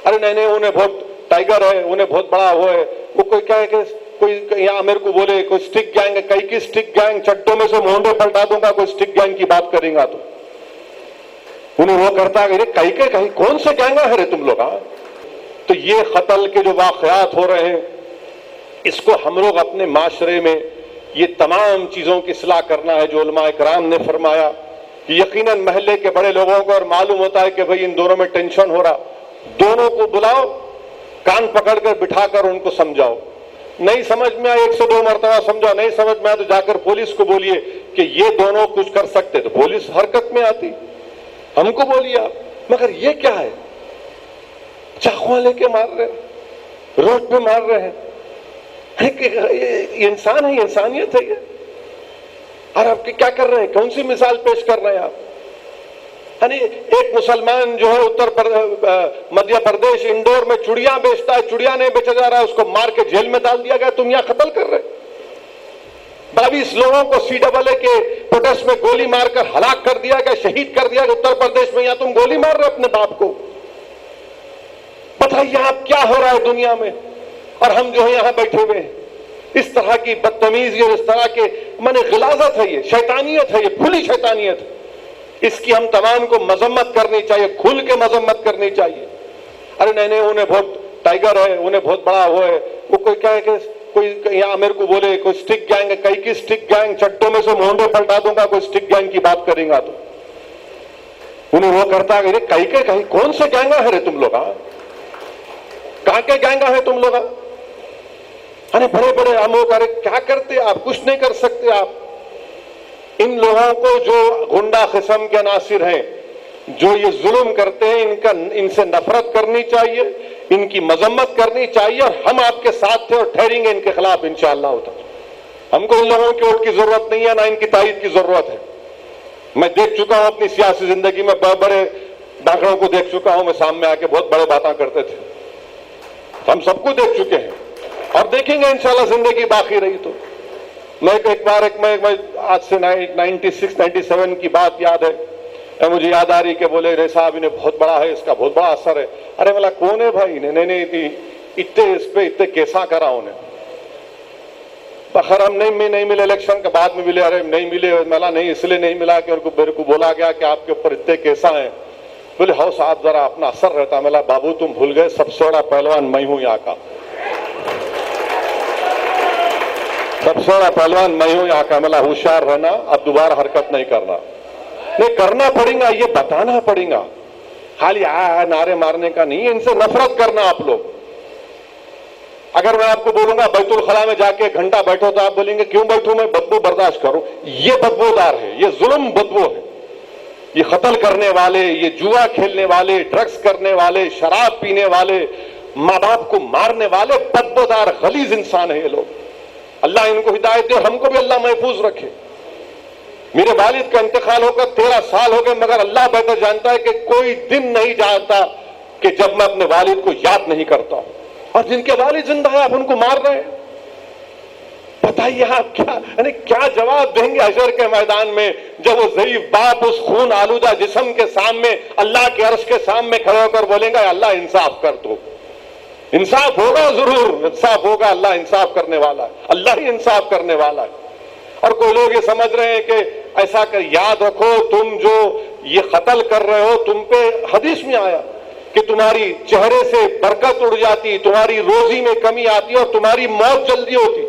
अरे नहीं नहीं, उन्हें बहुत टाइगर है, उन्हें बहुत बड़ा वो है, वो कोई क्या है कि कोई यहाँ मेरे को बोले कोई स्टिक गैंग है, कई की स्टिक गैंग, चट्टों में से मोहंडे पलटा दूंगा कोई स्टिक गैंग की बात करेगा तो उन्हें वो करता है कई के कहीं कौन से गैंग है रे तुम लोग। हाँ, तो ये कत्ल के जो वाकयात हो रहे हैं, इसको हम लोग अपने माशरे में ये तमाम चीजों की इस्लाह करना है। जो उलमा इकराम ने फरमाया कि यकीनन महल्ले के बड़े लोगों को और मालूम होता है कि भाई इन दोनों में टेंशन हो रहा, दोनों को बुलाओ, कान पकड़कर बिठाकर उनको समझाओ, नहीं समझ में आया 102 मरतबा समझाओ, नहीं समझ में आया तो जाकर पुलिस को बोलिए कि ये दोनों कुछ कर सकते, तो पुलिस हरकत में आती। हमको बोलिए आप, मगर ये क्या है, चाकुआ लेके मार रहे हैं, रोड पे मार रहे हैं, ये इंसान है, इंसानियत है ये। और आप क्या कर रहे हैं, कौन सी मिसाल पेश कर रहे हैं आप। यानी एक मुसलमान जो है मध्य प्रदेश इंदौर में चुड़िया बेचता है, चुड़िया नहीं बेचा जा रहा है, उसको मार के जेल में डाल दिया गया, तुम यहां कत्ल कर रहे। 22 लोगों को CAA के प्रोटेस्ट में गोली मारकर हलाक कर दिया गया, शहीद कर दिया गया उत्तर प्रदेश में, यहां तुम गोली मार रहे अपने बाप को। बताइए आप क्या हो रहा है दुनिया में, और हम जो है यहां बैठे हुए हैं। इस तरह की बदतमीजी और इस तरह के माने गिलाजत है, ये शैतानियत है, ये खुली शैतानियत है। इसकी हम तमाम को मजम्मत करनी चाहिए, खुल के मजम्मत करनी चाहिए। अरे नहीं नहीं, उन्हें बहुत टाइगर है, उन्हें बहुत बड़ा वो है, वो कोई क्या है कि कोई यहाँ मेरे को बोले कोई स्टिक गैंग है, कई की स्टिक गैंग, चट्टों में से मोहंडे पलटा दूंगा कोई स्टिक गैंग की बात करेगा तो उन्हें वो करता है कई के कहीं कौन से गैंगा है रे तुम लोग। हाँ, कहां के गैंगा है तुम लोग। अरे बड़े बड़े अमोक, अरे क्या करते आप, कुछ नहीं कर सकते आप। इन लोगों को जो गुंडा किस्म के नासिर हैं, जो ये जुल्म करते हैं, इनसे नफरत करनी चाहिए, इनकी मजम्मत करनी चाहिए, और हम आपके साथ थे और ठहरेंगे इनके खिलाफ इंशाअल्लाह। हमको इन लोगों की वोट की जरूरत नहीं है, ना इनकी तायीद की जरूरत है। मैं देख चुका हूं अपनी सियासी जिंदगी में, बड़े बड़े डाकरों को देख चुका हूं, मैं सामने आके बहुत बड़े बातें करते थे, हम सबको देख चुके हैं और देखेंगे इंशाअल्लाह जिंदगी बाकी रही तो। मैं एक बार आज से 96-97 की बात याद है, मुझे याद आ रही कि बोले रे साहब इन्हें बहुत बड़ा है, इसका बहुत बड़ा असर है। अरे बोला कौन है भाई, नहीं इतने इस पे इतने कैसा करा उन्हें। बखर हम नहीं मिले, इलेक्शन के बाद में मिले। अरे नहीं मिले, मिला नहीं इसलिए नहीं मिला कि उनको मेरे को बोला गया कि आपके ऊपर इतने कैसा है। बोले हो साहब जरा अपना असर रहता। मिला बाबू तुम भूल गए, सबसे बड़ा पहलवान मैं हूं यहाँ का, सबसे बड़ा पहलवान मैं हूं यहाँ का। मिला होशियार रहना, अब दोबारा हरकत नहीं करना, नहीं करना पड़ेगा, ये बताना पड़ेगा, खाली नारे मारने का नहीं, इनसे नफरत करना आप लोग। अगर मैं आपको बोलूंगा बैतुल खला में जाके घंटा बैठो तो आप बोलेंगे क्यों बैठूं, मैं बदबू बर्दाश्त करूं। ये बदबूदार है, ये जुल्म बदबू है। ये कत्ल करने वाले, ये जुआ खेलने वाले, ड्रग्स करने वाले, शराब पीने वाले, माँ बाप को मारने वाले बदबूदार गलीज इंसान है ये लोग। अल्लाह इनको हिदायत दे, हमको भी अल्लाह महफूज रखे। मेरे वालिद का इंतकाल होकर 13 साल हो गए, मगर अल्लाह बेहतर जानता है कि कोई दिन नहीं जाता कि जब मैं अपने वालिद को याद नहीं करता हूं। और जिनके वालिद जिंदा है आप उनको मार रहे हैं। बताइए आप क्या जवाब देंगे हशर के मैदान में, जब वो ज़ईफ बाप उस खून आलूदा जिस्म के सामने, अल्लाह के अर्श के सामने खड़े होकर बोलेंगे अल्लाह इंसाफ कर दो। इंसाफ होगा, जरूर इंसाफ होगा, अल्लाह इंसाफ करने वाला है, अल्लाह ही इंसाफ करने वाला है। और कोई लोग ये समझ रहे हैं कि ऐसा कर, याद रखो तुम जो ये कत्ल कर रहे हो, तुम पे हदीस में आया कि तुम्हारी चेहरे से बरकत उड़ जाती, तुम्हारी रोजी में कमी आती और तुम्हारी मौत जल्दी होती।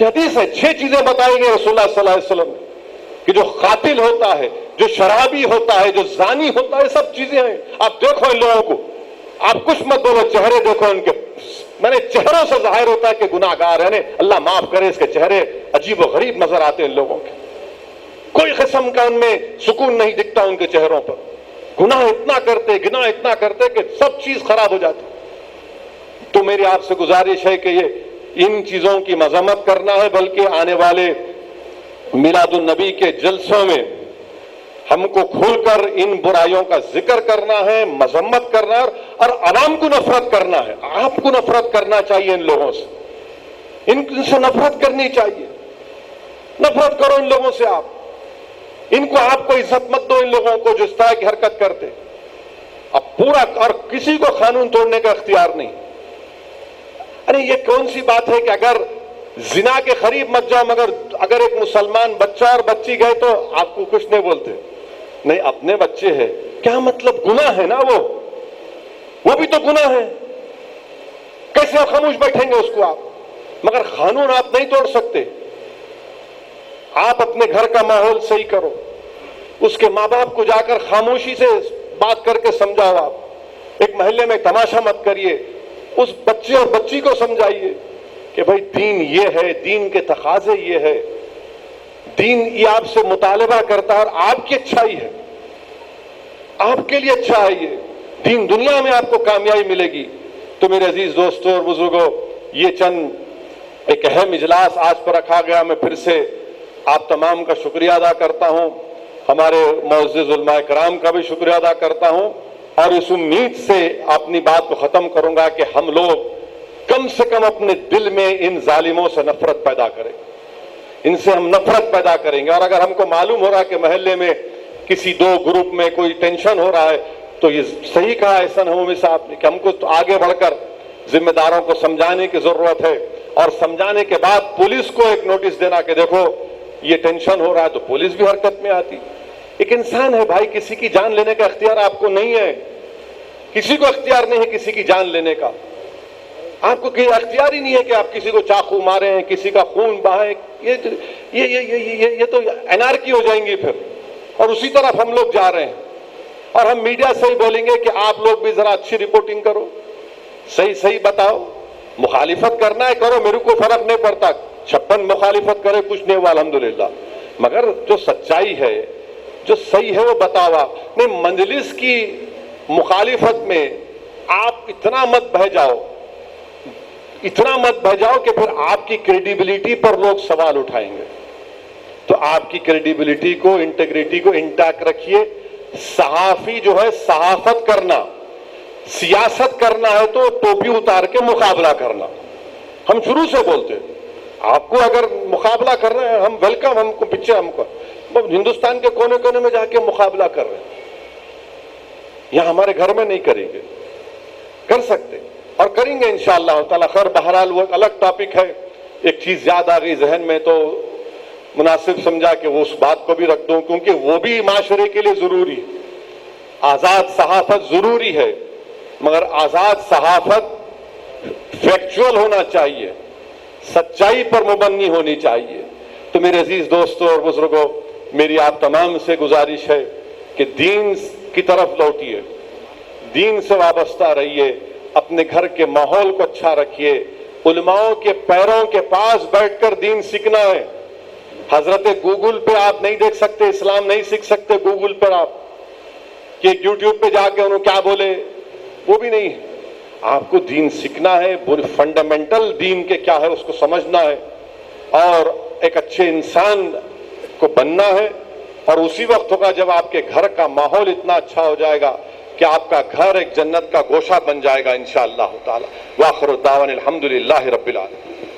हदीस है, 6 चीजें बताई गई रसूलुल्लाह सल्लल्लाहु अलैहि वसल्लम कि जो कातिल होता है, जो शराबी होता है, जो जानी होता है, सब चीजें हैं। आप देखो इन लोगों को, आप कुछ मत बोलो, चेहरे देखो इनके, मैंने चेहरों से जाहिर होता है कि गुनाहगार है। अल्लाह माफ करे, इसके चेहरे अजीब व गरीब नजर आते हैं इन लोगों के, कोई किस्म का उनमें सुकून नहीं दिखता उनके चेहरों पर। गुनाह इतना करते, गिनाह इतना करते कि सब चीज खराब हो जाती। तो मेरी आपसे गुजारिश है कि ये इन चीजों की मजम्मत करना है, बल्कि आने वाले मिलादुन नबी के जलसों में हमको खुलकर इन बुराइयों का जिक्र करना है, मजम्मत करना है और आवाम को नफरत करना है। आपको नफरत करना चाहिए इन लोगों से, इनसे नफरत करनी चाहिए। नफरत करो इन लोगों से, आप इनको, आपको इज्जत मत दो इन लोगों को जो इस तरह की हरकत करते। اب پورا اور کسی کو قانون توڑنے کا اختیار نہیں. ارے یہ کون سی بات ہے کہ اگر زنا کے قریب مت جاؤ مگر اگر ایک مسلمان بچہ اور بچی گئے تو آپ کو کچھ نہیں بولتے؟ نہیں اپنے بچے ہیں کیا مطلب؟ گناہ ہے نا وہ بھی تو گناہ ہے. کیسے آپ خاموش بیٹھیں گے اس کو آپ؟ مگر قانون آپ نہیں توڑ سکتے. آپ اپنے گھر کا ماحول صحیح کرو, اس کے ماں باپ کو جا کر خاموشی سے بات کر کے سمجھاؤ. آپ ایک محلے میں تماشا مت کریے, اس بچے اور بچی کو سمجھائیے کہ بھائی دین یہ ہے, دین کے تقاضے یہ ہے, دین یہ آپ سے مطالبہ کرتا ہے اور آپ کی اچھائی ہے, آپ کے لیے اچھا ہے یہ دین, دنیا میں آپ کو کامیابی ملے گی. تو میرے عزیز دوستوں اور بزرگوں, یہ چند ایک اہم اجلاس آج پر رکھا گیا. میں پھر سے آپ تمام کا شکریہ ادا کرتا ہوں, ہمارے معزز علماء کرام کا بھی شکریہ ادا کرتا ہوں, اور اس امید سے اپنی بات کو ختم کروں گا کہ ہم لوگ کم سے کم اپنے دل میں ان ظالموں سے نفرت پیدا کریں, ان سے ہم نفرت پیدا کریں گے. اور اگر ہم کو معلوم ہو رہا کہ محلے میں کسی دو گروپ میں کوئی ٹینشن ہو رہا ہے تو یہ صحیح کہا احسان حمومی صاحب نے کہ ہم کو تو آگے بڑھ کر ذمہ داروں کو سمجھانے کی ضرورت ہے, اور سمجھانے کے بعد پولیس کو ایک نوٹس دینا کہ دیکھو یہ ٹینشن ہو رہا ہے, تو پولیس بھی حرکت میں آتی. ایک انسان ہے بھائی, کسی کی جان لینے کا اختیار آپ کو نہیں ہے, کسی کو اختیار نہیں ہے کسی کی جان لینے کا. آپ کو اختیار ہی نہیں ہے کہ آپ کسی کو چاقو ماریں, کسی کا خون بہائیں. یہ تو انارکی ہو جائیں گی پھر, اور اسی طرف ہم لوگ جا رہے ہیں. اور ہم میڈیا سے ہی بولیں گے کہ آپ لوگ بھی ذرا اچھی رپورٹنگ کرو, صحیح بتاؤ. مخالفت کرنا ہے کرو, میرے کو فرق نہیں پڑتا, 56 مخالفت کرے کچھ نہیں ہوا الحمدللہ, مگر جو سچائی ہے جو صحیح ہے وہ بتاؤ. آپ نہیں مجلس کی مخالفت میں آپ اتنا مت بہہ جاؤ کہ پھر آپ کی کریڈیبلٹی پر لوگ سوال اٹھائیں گے. تو آپ کی کریڈیبلٹی کو, انٹیگریٹی کو انٹیکٹ رکھیے. صحافی جو ہے صحافت کرنا, سیاست کرنا ہے تو ٹوپی اتار کے مقابلہ کرنا. ہم شروع سے بولتے آپ کو اگر مقابلہ کر رہے ہیں ہم ویلکم, ہم کو پیچھے, ہم کو ہندوستان کے کونے کونے میں جا کے مقابلہ کر رہے ہیں. یہاں ہمارے گھر میں نہیں کریں گے, کر سکتے اور کریں گے انشاءاللہ تعالی. خیر بہرحال وہ ایک الگ ٹاپک ہے. ایک چیز یاد آ گئی ذہن میں تو مناسب سمجھا کہ وہ اس بات کو بھی رکھ دوں, کیونکہ وہ بھی معاشرے کے لیے ضروری ہے. آزاد صحافت ضروری ہے, مگر آزاد صحافت فیکچول ہونا چاہیے, سچائی پر مبنی ہونی چاہیے. تو میرے عزیز دوستوں اور بزرگوں, میری آپ تمام سے گزارش ہے کہ دین کی طرف لوٹیے, دین سے وابستہ رہیے, اپنے گھر کے ماحول کو اچھا رکھیے. علماؤں کے پیروں کے پاس بیٹھ کر دین سیکھنا ہے. حضرت گوگل پہ آپ نہیں دیکھ سکتے, اسلام نہیں سیکھ سکتے گوگل پر آپ, کہ یوٹیوب پہ جا کے انہوں کیا بولے, وہ بھی نہیں. آپ کو دین سیکھنا ہے, فنڈامنٹل دین کے کیا ہے اس کو سمجھنا ہے, اور ایک اچھے انسان کو بننا ہے. اور اسی وقت ہوگا جب آپ کے گھر کا ماحول اتنا اچھا ہو جائے گا کہ آپ کا گھر ایک جنت کا گوشہ بن جائے گا انشاءاللہ تعالی. وآخر الدعوانا الحمدللہ رب العالمین.